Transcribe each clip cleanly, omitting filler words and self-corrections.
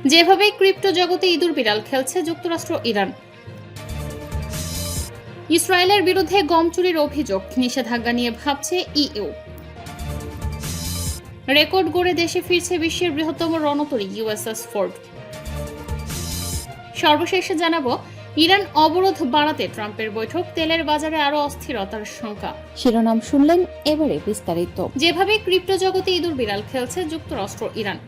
যেভাবে ক্রিপ্টো জগতে ইঁদুর বিড়াল খেলছে যুক্তরাষ্ট্র ইরান। ইসরায়েলের বিরুদ্ধে গম চুরির অভিযোগ, নিষেধাজ্ঞা নিয়ে ভাবছে ইইউ। রেকর্ড গড়ে দেশে ফিরছে বিশ্বের বৃহত্তম রণতরী ইউএসএস ফোর্ড। সর্বশেষে জানাবো, ইরান অবরোধ বাড়াতে ট্রাম্পের বৈঠক, তেলের বাজারে আরো অস্থিরতার শঙ্কা। শিরোনাম শুনলেন, এবারে বিস্তারিত। যেভাবে ক্রিপ্টো জগতে ইঁদুর বিড়াল খেলছে যুক্তরাষ্ট্র ইরান।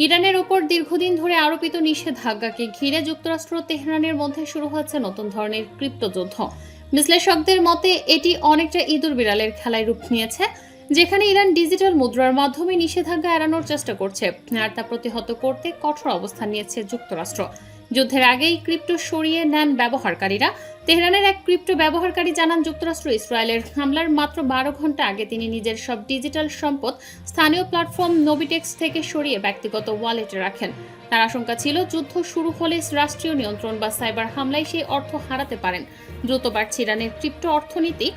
ইরানের ওপর দীর্ঘদিন ধরে আরোপিত নিষেধাজ্ঞাকে ঘিরে যুক্তরাষ্ট্র তেহরানের মধ্যে শুরু হচ্ছে নতুন ধরনের ক্রিপ্টো যুদ্ধ। বিশ্লেষকদের মতে এটি অনেকটা ইঁদুর বিড়ালের খেলায় রূপ নিয়েছে, যেখানে ইরান ডিজিটাল মুদ্রার মাধ্যমে নিষেধাজ্ঞা এড়ানোর চেষ্টা করছে, আর তা প্রতিহত করতে কঠোর অবস্থান নিয়েছে যুক্তরাষ্ট্র। যুদ্ধের আগেই ক্রিপ্টো সরিয়ে নেন ব্যবহারকারীরা। তেহরানের এক ক্রিপ্টো ব্যবহারকারী জানান, যুক্তরাষ্ট্র ইসরায়েলের হামলার মাত্র 12 ঘন্টা আগে তিনি নিজের সব ডিজিটাল সম্পদ স্থানীয় প্ল্যাটফর্ম নোবিটেক্স থেকে সরিয়ে ব্যক্তিগত ওয়ালেটে রাখেন। তার আশঙ্কা ছিল, যুদ্ধ শুরু হলে রাষ্ট্রীয় নিয়ন্ত্রণ বা সাইবার হামলায় সেই অর্থ হারাতে পারেন। দ্রুত বাড়ছে ইরানের ক্রিপ্টো অর্থনীতি।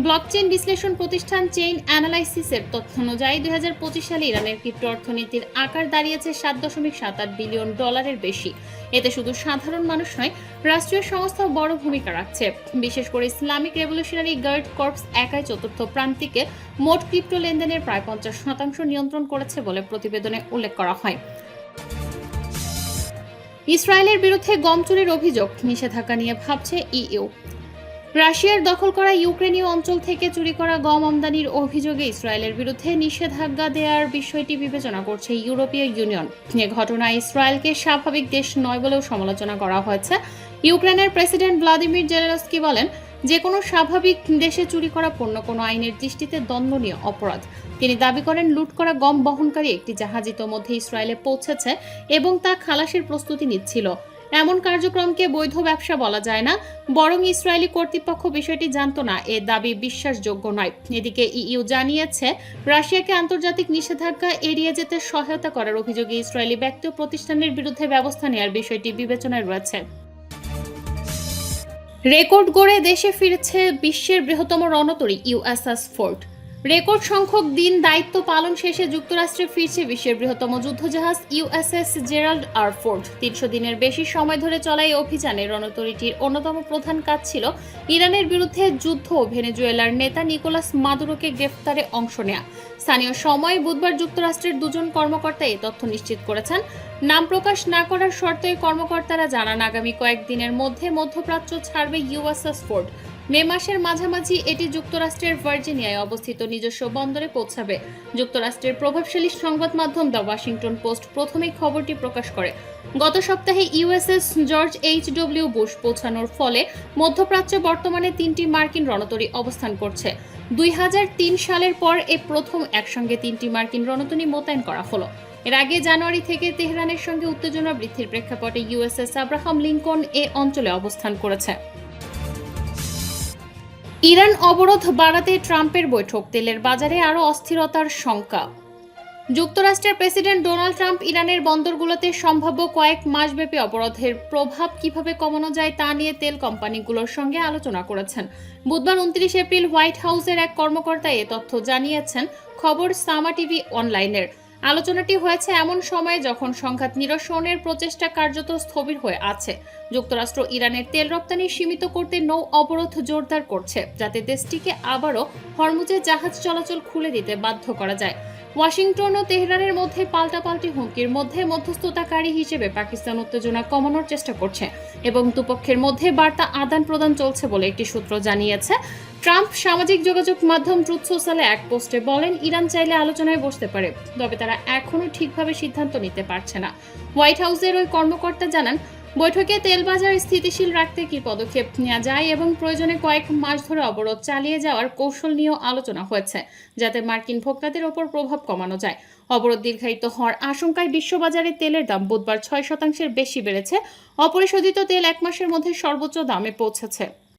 ব্লকচেইন বিশ্লেষণ প্রতিষ্ঠান চেইন অ্যানালাইসিসের তথ্য অনুযায়ী 2025 সালে ইরানের ক্রিপ্টো অর্থনীতির আকার দাঁড়িয়েছে $7.78 বিলিয়ন বেশি। এতে শুধু সাধারণ মানুষ নয়, রাষ্ট্রীয় সংস্থাও বড় ভূমিকা রাখছে। বিশেষ করে ইসলামিক রেভলিউশনারি গার্ড কর্পস একাই চতুর্থ প্রান্তিকে মোট ক্রিপ্টো লেনদেনের প্রায় 50% নিয়ন্ত্রণ করেছে বলে প্রতিবেদনে উল্লেখ করা হয়। ইসরায়েলের বিরুদ্ধে গম চুরির অভিযোগ, নিষেধাজ্ঞা নিয়ে ভাবছে ইইউ। রাশিয়ার দখল করা ইউক্রেনীয় অঞ্চল থেকে চুরি করা গম আমদানির অভিযোগে ইসরায়েলের বিরুদ্ধে নিষেধাজ্ঞা দেওয়ার বিষয়টি বিবেচনা করছে ইউরোপীয় ইউনিয়ন। এ ঘটনায় ইসরায়েলকে স্বাভাবিক দেশ নয় বলেও সমালোচনা করা হয়েছে। ইউক্রেনের প্রেসিডেন্ট ভ্লাদিমির জেলেনস্কি বলেন, যে কোনো স্বাভাবিক দেশে চুরি করা পণ্য কোনো আইনের দৃষ্টিতে দণ্ডনীয় অপরাধ। তিনি দাবি করেন, লুট করা গম বহনকারী একটি জাহাজ ইতোমধ্যে ইসরায়েলে পৌঁছেছে এবং তা খালাসের প্রস্তুতি নিচ্ছিল। এমন কার্যক্রমকে বৈধ ব্যবসা বলা যায় না, বরং ইসরায়েলি কর্তৃপক্ষ বিষয়টি জানত না, এ দাবি বিশ্বাসযোগ্য নয়। এদিকে ইইউ জানিয়েছে, রাশিয়াকে আন্তর্জাতিক নিষেধাজ্ঞা এড়িয়ে যেতে সহায়তা করার অভিযোগে ইসরায়েলি ব্যক্তি ও প্রতিষ্ঠানের বিরুদ্ধে ব্যবস্থা নেওয়ার বিষয়টি বিবেচনায় রয়েছে। রেকর্ড গড়ে দেশে ফিরছে বিশ্বের বৃহত্তম রণতরী ইউএসএস ফোর্ড। রেকর্ড সংখ্যক দিন দায়িত্ব পালন শেষে যুক্তরাষ্ট্রে ফিরছে বিশ্বের বৃহত্তম যুদ্ধজাহাজ ইউএসএস জেরাল্ড আর ফোর্ড। 300 দিনের বেশি সময় ধরে চলা এই অভিযানে রণতরীটির অন্যতম প্রধান কাজ ছিল ইরানের বিরুদ্ধে যুদ্ধ ও ভেনেজুয়েলার নেতা নিকোলাস মাদুরোকে গ্রেফতারে অংশ নেয়া। স্থানীয় সময় বুধবার যুক্তরাষ্ট্রের 2 জন কর্মকর্তা এই তথ্য নিশ্চিত করেছেন। নাম প্রকাশ না করার শর্তে কর্মকর্তারা জানান, আগামী কয়েকদিনের মধ্যে মধ্যপ্রাচ্য ছাড়বে ইউএসএস ফোর্ড। মে মাসের মাঝামাঝি এটি যুক্তরাষ্ট্রের ভার্জিনিয়ায় অবস্থিত নিজস্ব বন্দরে পৌঁছাবে। যুক্তরাষ্ট্রের প্রভাবশালী সংবাদ মাধ্যম দ্য ওয়াশিংটন পোস্ট প্রথমেই খবরটি প্রকাশ করে। গত সপ্তাহে ইউএসএস জর্জ এইচ.ডব্লিউ. বুশ পৌঁছানোর ফলে মধ্যপ্রাচ্যে বর্তমানে 3টি মার্কিন রণতরী অবস্থান করছে। 2003 সালের পর এ প্রথম একসঙ্গে 3টি মার্কিন রণতরী মোতায়েন করা হলো। এর আগে জানুয়ারি থেকে তেহরানের সঙ্গে উত্তেজনা বৃদ্ধির প্রেক্ষাপটে ইউএসএস আব্রাহাম লিঙ্কন এ অঞ্চলে অবস্থান করেছে। ইরান অবরোধ বাড়াতে ট্রাম্পের বৈঠক, তেলের বাজারে আরও অস্থিরতার শঙ্কা। যুক্তরাষ্ট্রের প্রেসিডেন্ট ডোনাল্ড ট্রাম্প ইরানের বন্দরগুলোতে সম্ভাব্য কয়েক মাসব্যাপী অবরোধের প্রভাব কিভাবে কমানো যায় তা নিয়ে তেল কোম্পানিগুলোর সঙ্গে আলোচনা করেছেন। বুধবার 29 এপ্রিল হোয়াইট হাউসের এক কর্মকর্তা এ তথ্য জানিয়েছেন, খবর সামা টিভি অনলাইনের। আলোচনাটি হয়েছে এমন সময়ে যখন সংঘাত নিরসনের প্রচেষ্টা কার্যত স্থবির হয়ে আছে। যুক্তরাষ্ট্র ইরানের তেল রপ্তানি সীমিত করতে নৌ অবরোধ জোরদার করছে, যাতে দেশটিকে আবারও হরমুজে জাহাজ চলাচল খুলে দিতে বাধ্য করা যায়। ওয়াশিংটন ও তেহরানের মধ্যে পাল্টাপাল্টি হুমকির মধ্যে মধ্যস্থতাকারী হিসেবে পাকিস্তান উত্তেজনা কমানোর চেষ্টা করছে এবং দুপক্ষের মধ্যে বার্তা আদান প্রদান চলছে বলে একটি সূত্র জানিয়েছে। ট্রাম্প সামাজিক যোগাযোগ মাধ্যম ট্রুথ সোশ্যালে এক পোস্টে বলেন, ইরান চাইলে আলোচনায় বসতে পারে, তবে তারা এখনও ঠিকভাবে সিদ্ধান্ত নিতে পারছে না। হোয়াইট হাউসের ওই কর্মকর্তা জানান, বৈঠকে তেল বাজার স্থিতিশীল রাখতে কী পদক্ষেপ নেওয়া যায় এবং প্রয়োজনে কয়েক মাস ধরে অবরোধ চালিয়ে যাওয়ার কৌশল নিয়েও আলোচনা হয়েছে, যাতে মার্কিন ভোক্তাদের ওপর প্রভাব কমানো যায়। অবরোধ দীর্ঘায়িত হওয়ার আশঙ্কায় বিশ্ববাজারে তেলের দাম বুধবার 6% বেশি বেড়েছে। অপরিশোধিত তেল 1 মাসের মধ্যে সর্বোচ্চ দামে পৌঁছেছে।